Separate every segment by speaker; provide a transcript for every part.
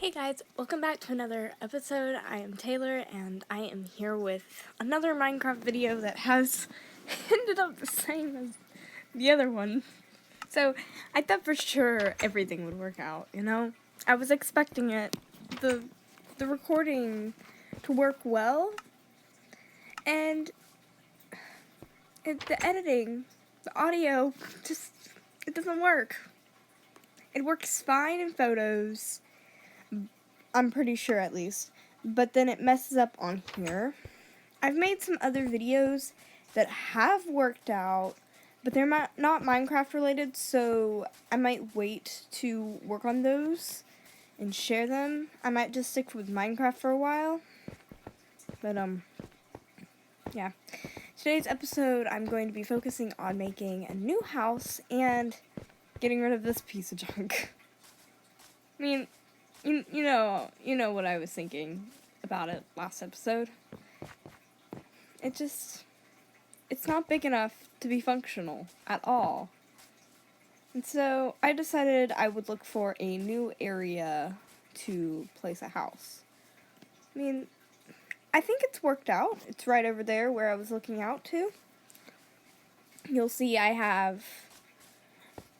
Speaker 1: Hey guys, welcome back to another episode. I am Taylor and I am here with another Minecraft video that has ended up the same as the other one. So I thought for sure everything would work out, you know? I was expecting the recording to work well, and the editing, the audio, it doesn't work. It works fine in photos, I'm pretty sure at least, but then it messes up on here. I've made some other videos that have worked out, but they're not Minecraft related, so I might wait to work on those and share them. I might just stick with Minecraft for a while, but yeah. Today's episode, I'm going to be focusing on making a new house and getting rid of this piece of junk. I mean, you know what I was thinking about it last episode. It's not big enough to be functional at all. And so I decided I would look for a new area to place a house. I mean, I think it's worked out. It's right over there where I was looking out to. You'll see I have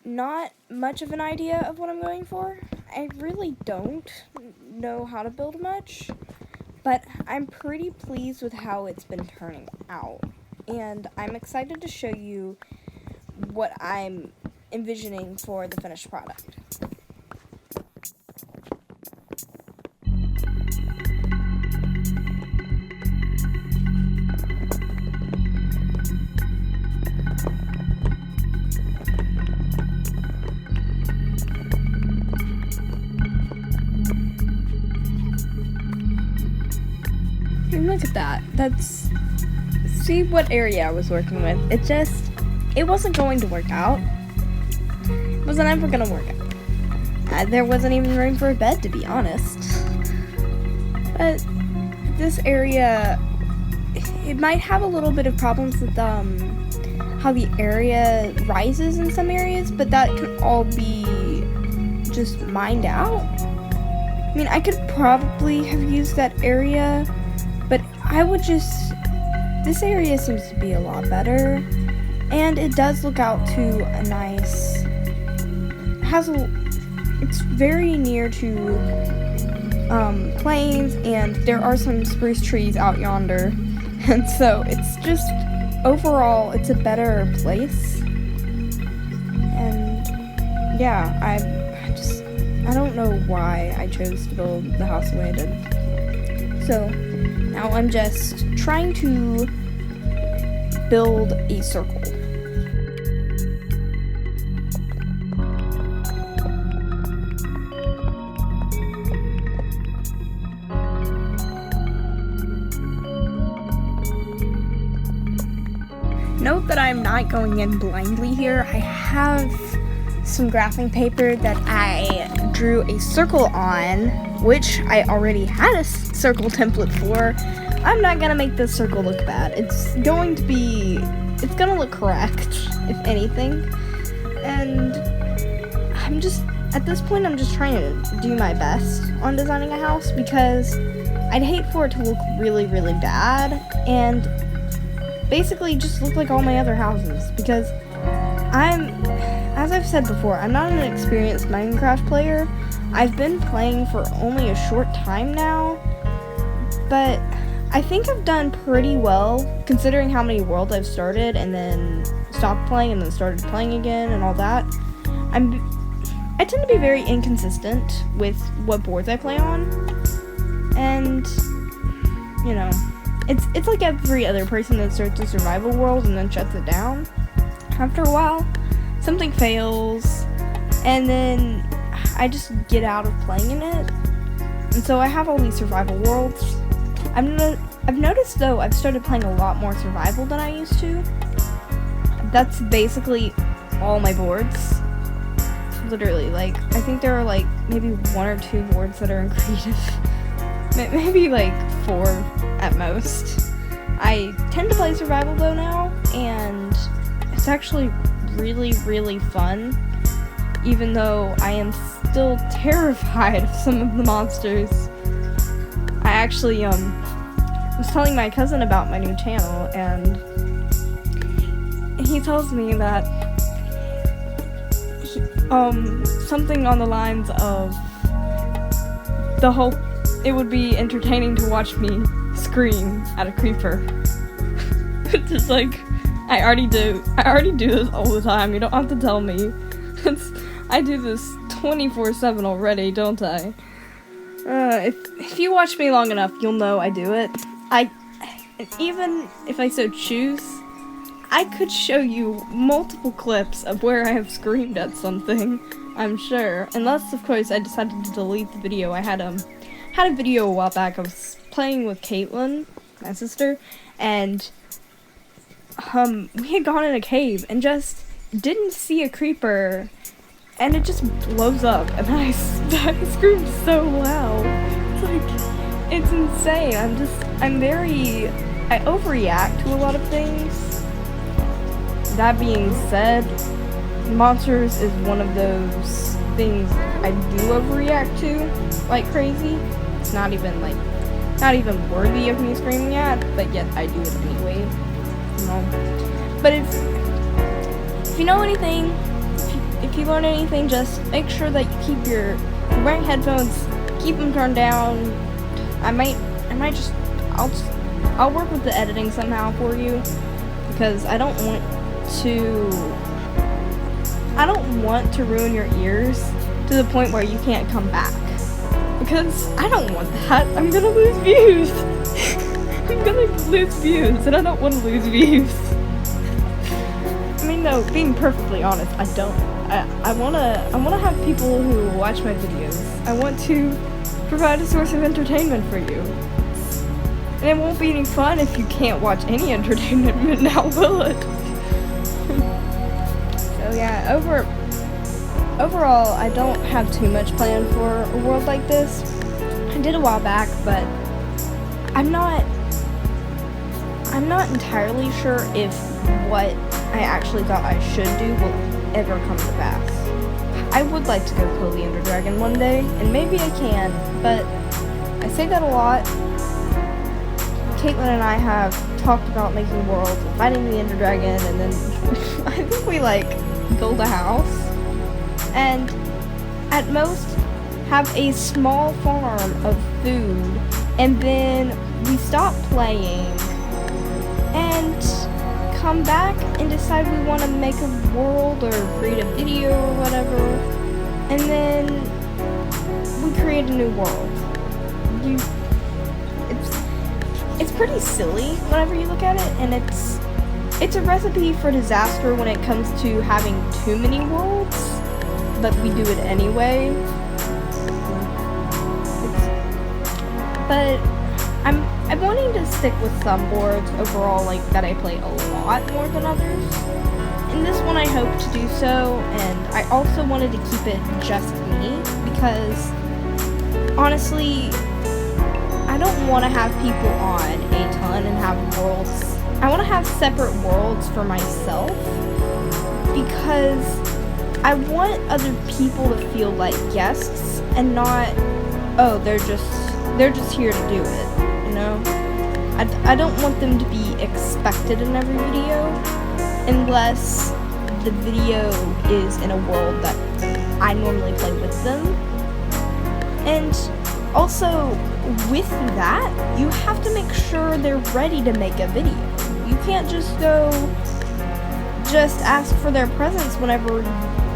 Speaker 1: not much of an idea of what I'm going for. I really don't know how to build much, but I'm pretty pleased with how it's been turning out, and I'm excited to show you what I'm envisioning for the finished product. And look at that. See what area I was working with. It wasn't going to work out. It wasn't ever going to work out. There wasn't even room for a bed, to be honest. But this area, it might have a little bit of problems with how the area rises in some areas, but that can all be just mined out. I mean, I could probably have used that area, but this area seems to be a lot better, and it does look out to a nice, it's very near to plains, and there are some spruce trees out yonder, and so it's just, overall, it's a better place, and yeah, I don't know why I chose to build the house the way I did. So now I'm just trying to build a circle. Note that I'm not going in blindly here. I have some graphing paper that I drew a circle on, which I already had a circle template for. I'm not gonna make this circle look bad. It's gonna look correct, if anything. And at this point, I'm just trying to do my best on designing a house, because I'd hate for it to look really, really bad and basically just look like all my other houses, because as I've said before, I'm not an experienced Minecraft player. I've been playing for only a short time now, but I think I've done pretty well, considering how many worlds I've started and then stopped playing and then started playing again and all that. I tend to be very inconsistent with what boards I play on, and you know, it's like every other person that starts a survival world and then shuts it down. After a while, something fails, and then I just get out of playing in it, and so I have all these survival worlds. I've noticed, though, I've started playing a lot more survival than I used to. That's basically all my boards. Literally, like, I think there are, like, maybe 1 or 2 boards that are in creative. Maybe, like, 4 at most. I tend to play survival, though, now, and it's actually really, really fun. even though I am still terrified of some of the monsters. I actually was telling my cousin about my new channel, and he tells me that something on the lines of it would be entertaining to watch me scream at a creeper. It's just like, I already do this all the time. You don't have to tell me. I do this 24/7 already, don't I? If you watch me long enough, you'll know I do it. Even if I so choose, I could show you multiple clips of where I have screamed at something, I'm sure. Unless, of course, I decided to delete the video. I had a video a while back. I was playing with Caitlin, my sister, and we had gone in a cave and just didn't see a creeper, and it just blows up, and I screamed so loud. It's like, it's insane. I overreact to a lot of things. That being said, monsters is one of those things I do overreact to like crazy. It's not even worthy of me screaming at, but yet I do it anyway. You know? But if you know anything, if you learn anything, just make sure that you keep you're wearing headphones, keep them turned down. I'll work with the editing somehow for you, because I don't want to ruin your ears to the point where you can't come back, because I don't want that. I'm gonna lose views. I'm gonna lose views, and I don't want to lose views. I mean, no, being perfectly honest, I don't. I wanna have people who watch my videos. I want to provide a source of entertainment for you. And it won't be any fun if you can't watch any entertainment, now will it? So yeah, overall, I don't have too much planned for a world like this. I did a while back, but I'm not entirely sure if what I actually thought I should do will ever come to pass. I would like to go kill the Ender Dragon one day, and maybe I can, but I say that a lot. Caitlin and I have talked about making worlds and fighting the Ender Dragon, and then I think we build a house, and at most have a small farm of food, and then we stop playing and come back and decide we want to make a world or create a video or whatever, and then we create a new world. It's pretty silly whenever you look at it, and it's a recipe for disaster when it comes to having too many worlds, but we do it anyway. But I'm wanting to stick with some boards overall, that I play a lot more than others. In this one I hope to do so, and I also wanted to keep it just me, because honestly, I don't want to have people on a ton and have worlds. I want to have separate worlds for myself, because I want other people to feel like guests and not, oh, they're just here to do it, you know? I don't want them to be expected in every video, unless the video is in a world that I normally play with them. And also, with that, you have to make sure they're ready to make a video. You can't just ask for their presence whenever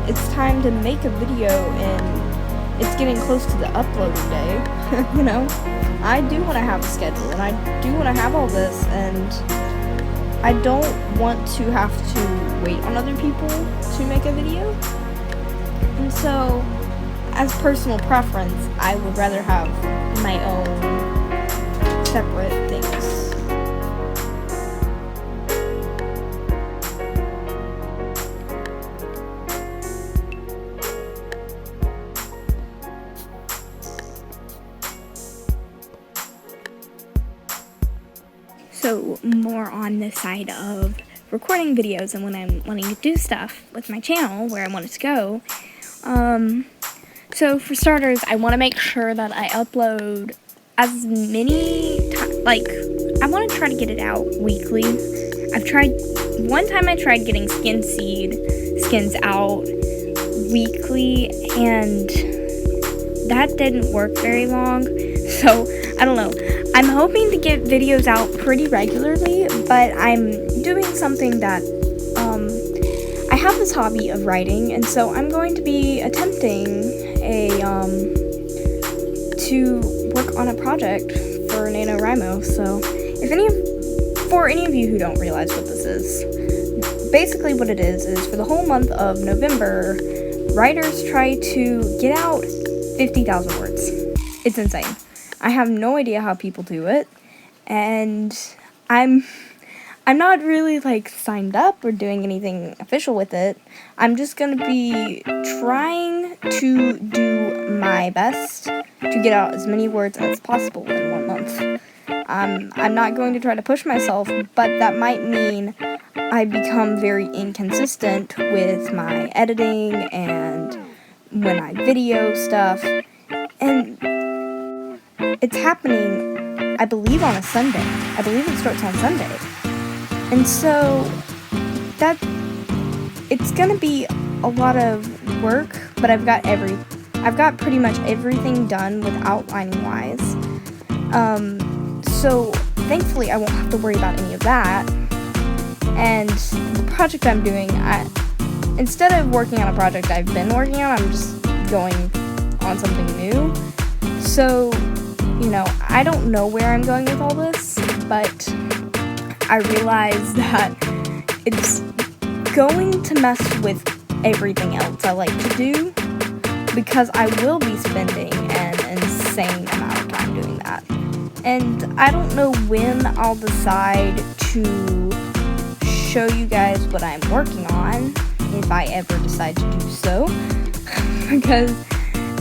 Speaker 1: it's time to make a video and it's getting close to the uploading day. You know, I do want to have a schedule, and I do want to have all this, and I don't want to have to wait on other people to make a video. And so, as personal preference, I would rather have my own separate things.
Speaker 2: So more on the side of recording videos and when I'm wanting to do stuff with my channel, where I want it to go, So for starters, I want to make sure that I upload as many I want to try to get it out weekly. One time I tried getting skins out weekly, and that didn't work very long. So, I don't know. I'm hoping to get videos out pretty regularly, but I'm doing something that, I have this hobby of writing, and so I'm going to be attempting to work on a project for NaNoWriMo. So, for any of you who don't realize what this is, basically what it is for the whole month of November, writers try to get out 50,000 words. It's insane. I have no idea how people do it, and I'm not really signed up or doing anything official with it. I'm just gonna be trying to do my best to get out as many words as possible in 1 month. I'm not going to try to push myself, but that might mean I become very inconsistent with my editing and when I video stuff. And it's happening, I believe, on a Sunday. I believe it starts on Sunday. And so it's gonna be a lot of work, but I've got pretty much everything done with outlining wise. So thankfully I won't have to worry about any of that. And the project I'm doing, instead of working on a project I've been working on, I'm just going on something new. So, I don't know where I'm going with all this, but I realize that it's going to mess with everything else I like to do, because I will be spending an insane amount of time doing that. And I don't know when I'll decide to show you guys what I'm working on, if I ever decide to do so, because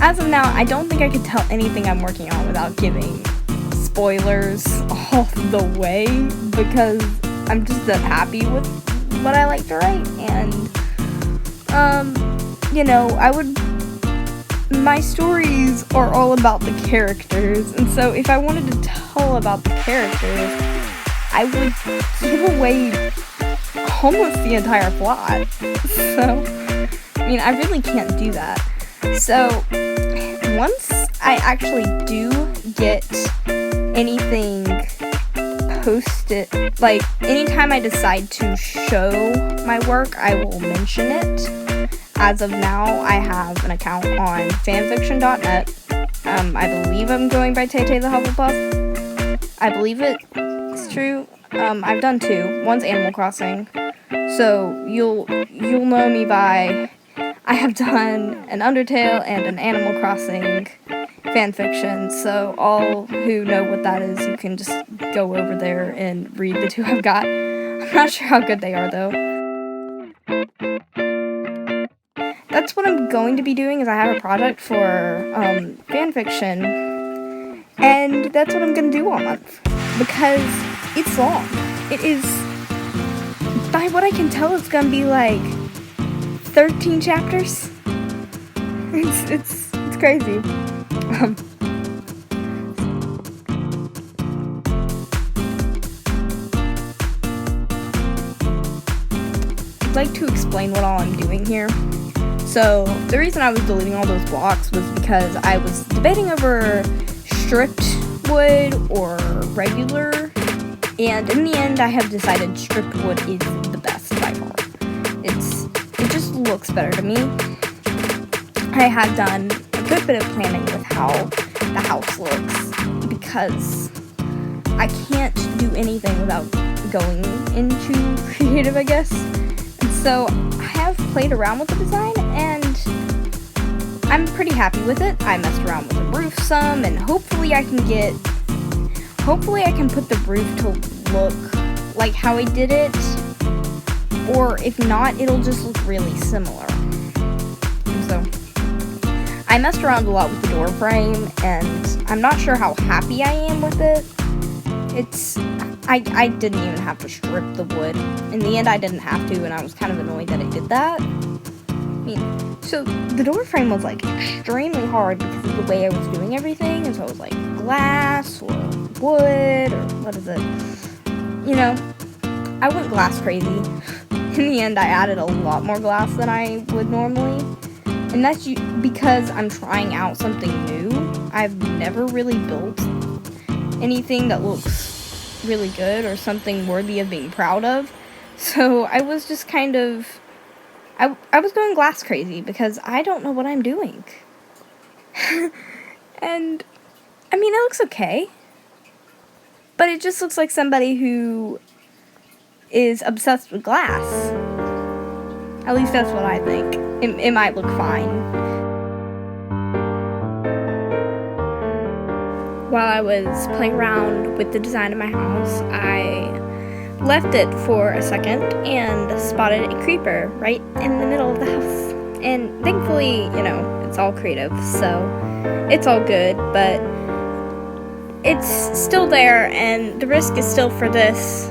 Speaker 2: as of now, I don't think I could tell anything I'm working on without giving spoilers all the way, because I'm just that happy with what I like to write. And my stories are all about the characters, and so if I wanted to tell about the characters, I would give away almost the entire plot. So, I really can't do that. So, once I actually do get anything posted, anytime I decide to show my work, I will mention it. As of now, I have an account on fanfiction.net. I believe I'm going by TayTayVill. I believe it's true. I've done 2. One's Animal Crossing. So you'll know me by, I have done an Undertale and an Animal Crossing fanfiction. So all who know what that is, you can just go over there and read the 2 I've got. I'm not sure how good they are though. That's what I'm going to be doing, is I have a project for fanfiction, and that's what I'm going to do all month, because it's long. It is, by what I can tell, it's going to be 13 chapters. It's crazy. I'd like to explain what all I'm doing here. So, the reason I was deleting all those blocks was because I was debating over stripped wood or regular, and in the end I have decided stripped wood is the best by far. It just looks better to me. I have done a good bit of planning with how the house looks, because I can't do anything without going into creative, I guess. And so I have played around with the design, and I'm pretty happy with it. I messed around with the roof some, and hopefully I can put the roof to look like how I did it, or if not, it'll just look really similar. So I messed around a lot with the door frame, and I'm not sure how happy I am with it. I didn't even have to strip the wood. In the end, I didn't have to, and I was kind of annoyed that I did that.
Speaker 1: So the door frame was like extremely hard because of the way I was doing everything, and so it was like glass or wood or what is it? You know, I went glass crazy. In the end, I added a lot more glass than I would normally, and that's because I'm trying out something new. I've never really built anything that looks really good or something worthy of being proud of, so I was just kind of I was going glass crazy because I don't know what I'm doing. And, I mean, it looks okay. But it just looks like somebody who is obsessed with glass. At least that's what I think. It might look fine. While I was playing around with the design of my house, I left it for a second and spotted a creeper right in the middle of the house. And thankfully, you know, it's all creative, so it's all good, but it's still there, and the risk is still for this,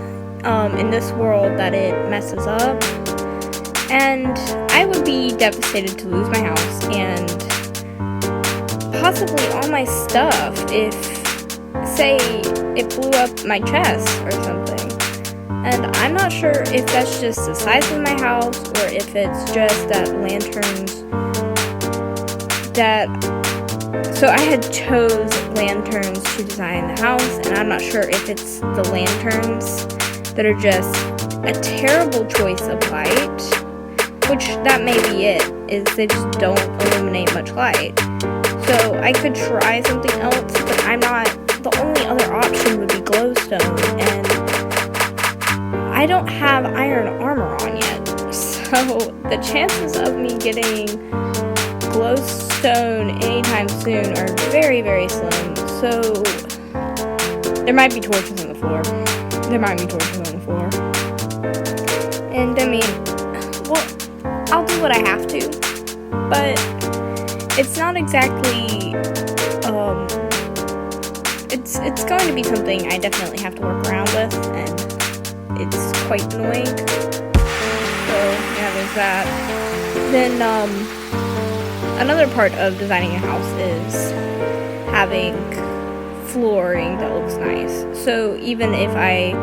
Speaker 1: in this world, that it messes up. And I would be devastated to lose my house and possibly all my stuff if, say, it blew up my chest or something. And I'm not sure if that's just the size of my house or if it's just that lanterns so I had chose lanterns to design the house, and I'm not sure if it's the lanterns that are just a terrible choice of light, which that may be it, is they just don't illuminate much light. So I could try something else, but the only other option would be glowstone, and I don't have iron armor on yet, so the chances of me getting glowstone anytime soon are very, very slim. So there might be torches on the floor. And I mean, well, I'll do what I have to, but it's not exactly, it's going to be something I definitely have to work around with, and it's quite annoying. So yeah, there's that. Then another part of designing a house is having flooring that looks nice. So even if I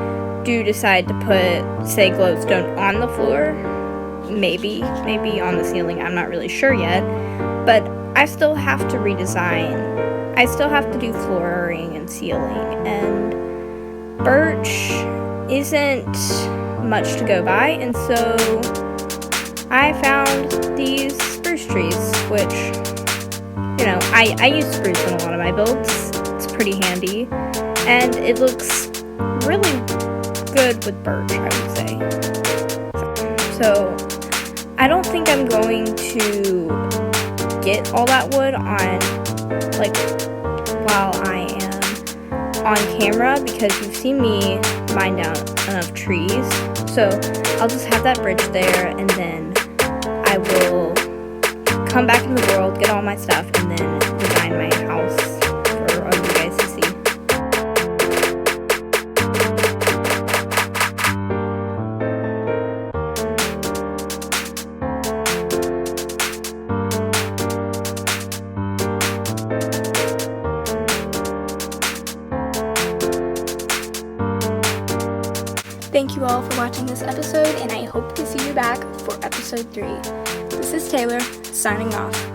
Speaker 1: do decide to put, say, glowstone on the floor, maybe on the ceiling, I'm not really sure yet, but I still have to redesign. I still have to do flooring and ceiling, and birch isn't much to go by, and so I found these spruce trees, which, you know, I use spruce in a lot of my builds. It's pretty handy, and it looks really good with birch, I would say. So I don't think I'm going to get all that wood on, like, while I am on camera, because you've seen me mine down enough trees. So I'll just have that bridge there, and then I will come back in the world, get all my stuff, and then design my house for all you guys to see.
Speaker 2: Thank you all for watching this episode, and I hope to see you back for episode 3. This is Taylor, signing off.